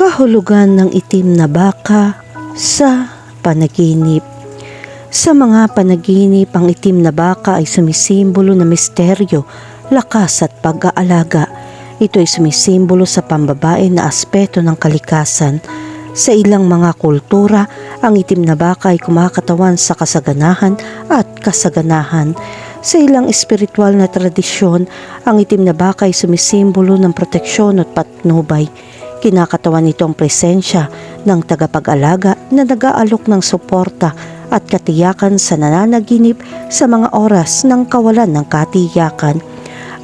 Kahulugan ng itim na baka sa panaginip. Sa mga panaginip, ang itim na baka ay sumisimbolo ng misteryo, lakas at pag-aalaga. Ito ay sumisimbolo sa pambabae na aspeto ng kalikasan. Sa ilang mga kultura, ang itim na baka ay kumakatawan sa kasaganahan at kasaganahan. Sa ilang espiritual na tradisyon, ang itim na baka ay sumisimbolo ng proteksyon at patnubay. Kinakatawan nito ang presensya ng tagapag-alaga na nag-aalok ng suporta at katiyakan sa nananaginip sa mga oras ng kawalan ng katiyakan.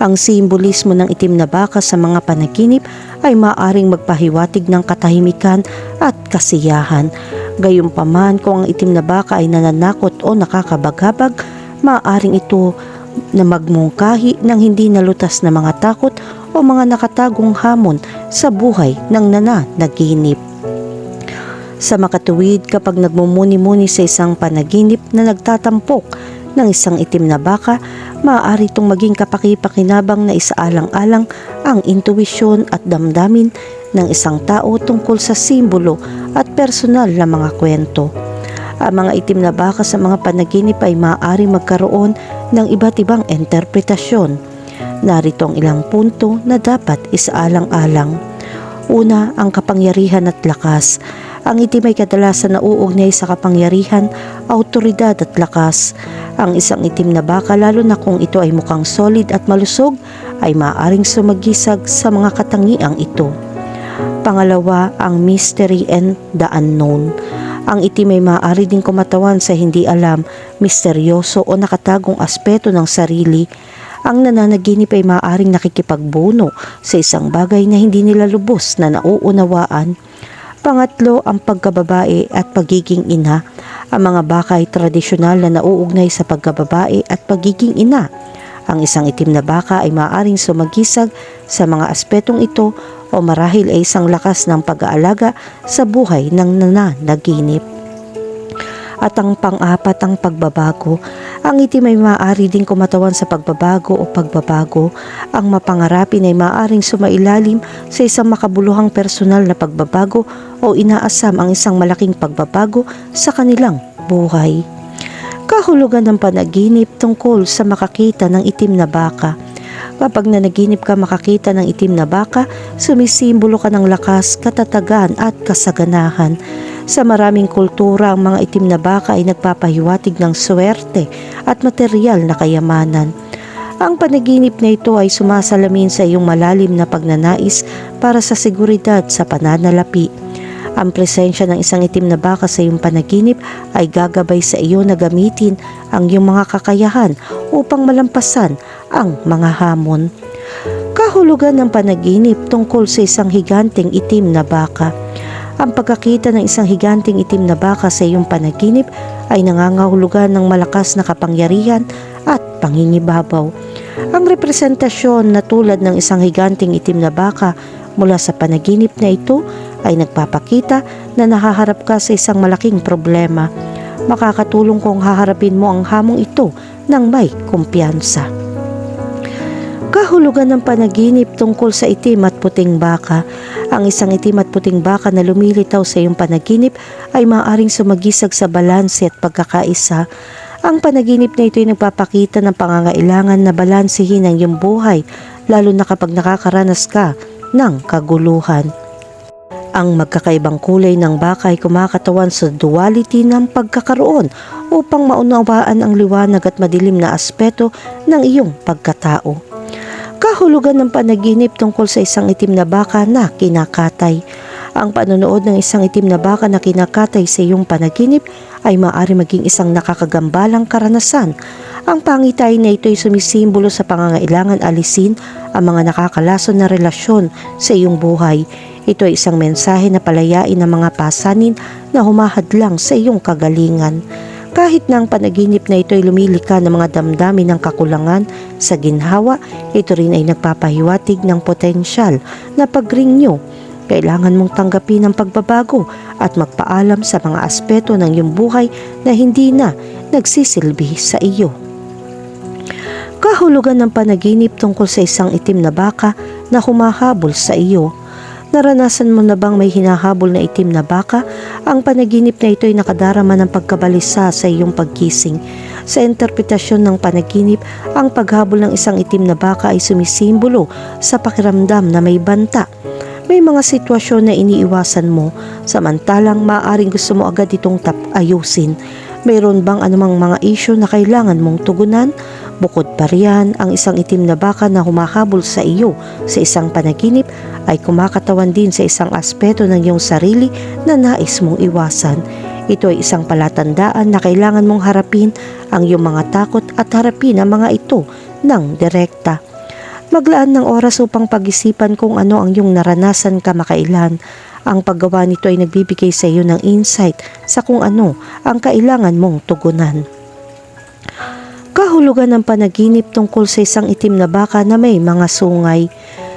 Ang simbolismo ng itim na baka sa mga panaginip ay maaaring magpahiwatig ng katahimikan at kasiyahan. Gayunpaman, kung ang itim na baka ay nananakot o nakakabaghabag, maaaring ito na magmungkahi ng hindi nalutas na mga takot o mga nakatagong hamon sa buhay ng nananaginip. Sa makatuwid, kapag nagmumuni-muni sa isang panaginip na nagtatampok ng isang itim na baka, maaari itong maging kapaki-pakinabang na isaalang-alang ang intuwisyon at damdamin ng isang tao tungkol sa simbolo at personal na mga kwento. Ang mga itim na baka sa mga panaginip ay maaari magkaroon ng iba't ibang interpretasyon. Narito ang ilang punto na dapat isaalang-alang. Una, ang kapangyarihan at lakas. Ang itim ay kadalasan nauugnay sa kapangyarihan, awtoridad at lakas. Ang isang itim na baka, lalo na kung ito ay mukhang solid at malusog, ay maaaring sumagisag sa mga katangiang ito. Pangalawa, ang mystery and the unknown. Ang itim ay maaari din kumatawan sa hindi alam, misteryoso o nakatagong aspeto ng sarili. Ang nananaginip ay maaaring nakikipagbuno sa isang bagay na hindi nila lubos na nauunawaan. Pangatlo, ang pagkababae at pagiging ina. Ang mga baka ay tradisyonal na nauugnay sa pagkababae at pagiging ina. Ang isang itim na baka ay maaaring sumagisag sa mga aspetong ito o marahil ay isang lakas ng pag-aalaga sa buhay ng nananaginip. At ang pang-apat, ang pagbabago. Ang itim ay maaari din kumatawan sa pagbabago o pagbabago. Ang mapangarapin ay maaaring sumailalim sa isang makabuluhang personal na pagbabago o inaasam ang isang malaking pagbabago sa kanilang buhay. Kahulugan ng panaginip tungkol sa makakita ng itim na baka. Kapag nanaginip ka makakita ng itim na baka, sumisimbolo ka ng lakas, katatagan at kasaganahan. Sa maraming kultura, ang mga itim na baka ay nagpapahiwatig ng swerte at material na kayamanan. Ang panaginip na ito ay sumasalamin sa iyong malalim na pagnanais para sa seguridad sa pananalapi. Ang presensya ng isang itim na baka sa iyong panaginip ay gagabay sa iyo na gamitin ang iyong mga kakayahan upang malampasan ang mga hamon. Kahulugan ng panaginip tungkol sa isang higanteng itim na baka. Ang pagkakita ng isang higanting itim na baka sa iyong panaginip ay nangangahulugan ng malakas na kapangyarihan at pangingibabaw. Ang representasyon na tulad ng isang higanting itim na baka mula sa panaginip na ito ay nagpapakita na nahaharap ka sa isang malaking problema. Makakatulong kung haharapin mo ang hamong ito ng may kumpiyansa. Kahulugan ng panaginip tungkol sa itim at puting baka. Ang isang itim at puting baka na lumilitaw sa iyong panaginip ay maaaring sumagisag sa balanse at pagkakaisa. Ang panaginip na ito ay nagpapakita ng pangangailangan na balansehin ang iyong buhay, lalo na kapag nakakaranas ka ng kaguluhan. Ang magkakaibang kulay ng baka ay kumakatawan sa duality ng pagkakaroon upang maunawaan ang liwanag at madilim na aspeto ng iyong pagkatao. Kahulugan ng panaginip tungkol sa isang itim na baka na kinakatay. Ang panonood ng isang itim na baka na kinakatay sa iyong panaginip ay maaari maging isang nakakagambalang karanasan. Ang pangitay na ito ay sumisimbolo sa pangangailangan alisin ang mga nakakalason na relasyon sa iyong buhay. Ito ay isang mensahe na palayain ang mga pasanin na humahadlang sa iyong kagalingan. Kahit na ang panaginip na ito ay lumilika ng mga damdamin ng kakulangan sa ginhawa, ito rin ay nagpapahiwatig ng potensyal na pag-renew. Kailangan mong tanggapin ang pagbabago at magpaalam sa mga aspeto ng iyong buhay na hindi na nagsisilbi sa iyo. Kahulugan ng panaginip tungkol sa isang itim na baka na humahabol sa iyo. Naranasan mo na bang may hinahabol na itim na baka? Ang panaginip na ito ay nakadarama ng pagkabalisa sa iyong pagkising. Sa interpretasyon ng panaginip, ang paghabol ng isang itim na baka ay sumisimbolo sa pakiramdam na may banta. May mga sitwasyon na iniiwasan mo, samantalang maaaring gusto mo agad itong ayusin. Mayroon bang anumang mga issue na kailangan mong tugunan? Bukod pa riyan, ang isang itim na baka na humahabol sa iyo sa isang panaginip ay kumakatawan din sa isang aspeto ng iyong sarili na nais mong iwasan. Ito ay isang palatandaan na kailangan mong harapin ang iyong mga takot at harapin ang mga ito ng direkta. Maglaan ng oras upang pag-isipan kung ano ang iyong naranasan kamakailan. Ang paggawa nito ay nagbibigay sa iyo ng insight sa kung ano ang kailangan mong tugunan. Kahulugan ng panaginip tungkol sa isang itim na baka na may mga sungay.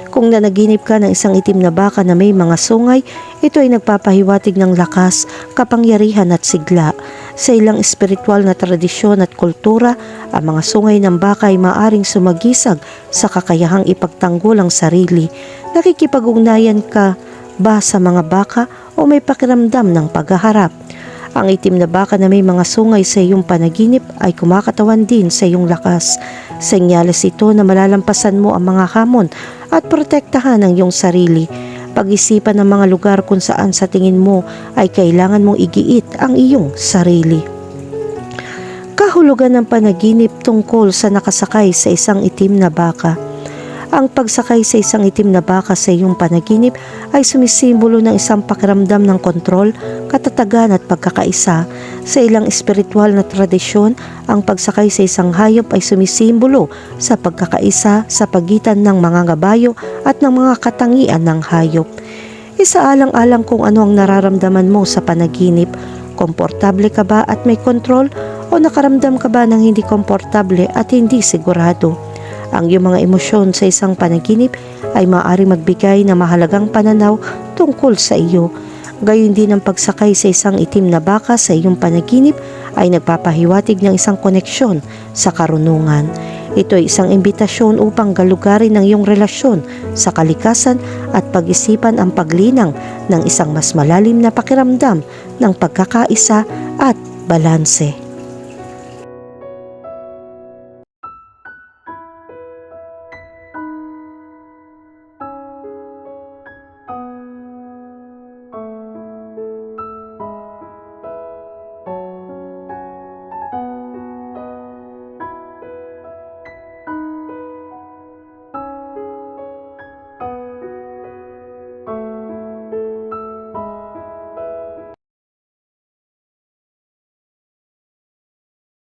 Kung nanaginip ka ng isang itim na baka na may mga sungay, ito ay nagpapahiwatig ng lakas, kapangyarihan at sigla. Sa ilang espiritual na tradisyon at kultura, ang mga sungay ng baka ay maaring sumagisag sa kakayahang ipagtanggol ang sarili. Nakikipag-ugnayan ka ba sa mga baka o may pakiramdam ng paghaharap? Ang itim na baka na may mga sungay sa iyong panaginip ay kumakatawan din sa iyong lakas. Senyales ito na malalampasan mo ang mga hamon at protektahan ang iyong sarili. Pag-isipan ng mga lugar kung saan sa tingin mo ay kailangan mong igiit ang iyong sarili. Kahulugan ng panaginip tungkol sa nakasakay sa isang itim na baka. Ang pagsakay sa isang itim na baka sa iyong panaginip ay sumisimbolo ng isang pakiramdam ng kontrol, katatagan at pagkakaisa. Sa ilang espiritual na tradisyon, ang pagsakay sa isang hayop ay sumisimbolo sa pagkakaisa sa pagitan ng mga gabayo at ng mga katangian ng hayop. Isaalang-alang kung ano ang nararamdaman mo sa panaginip. Komportable ka ba at may kontrol o nakaramdam ka ba ng hindi komportable at hindi sigurado? Ang iyong mga emosyon sa isang panaginip ay maaari magbigay ng mahalagang pananaw tungkol sa iyo. Gayon din ang pagsakay sa isang itim na baka sa iyong panaginip ay nagpapahiwatig ng isang koneksyon sa karunungan. Ito ay isang imbitasyon upang galugarin ang iyong relasyon sa kalikasan at pag-isipan ang paglinang ng isang mas malalim na pakiramdam ng pagkakaisa at balanse.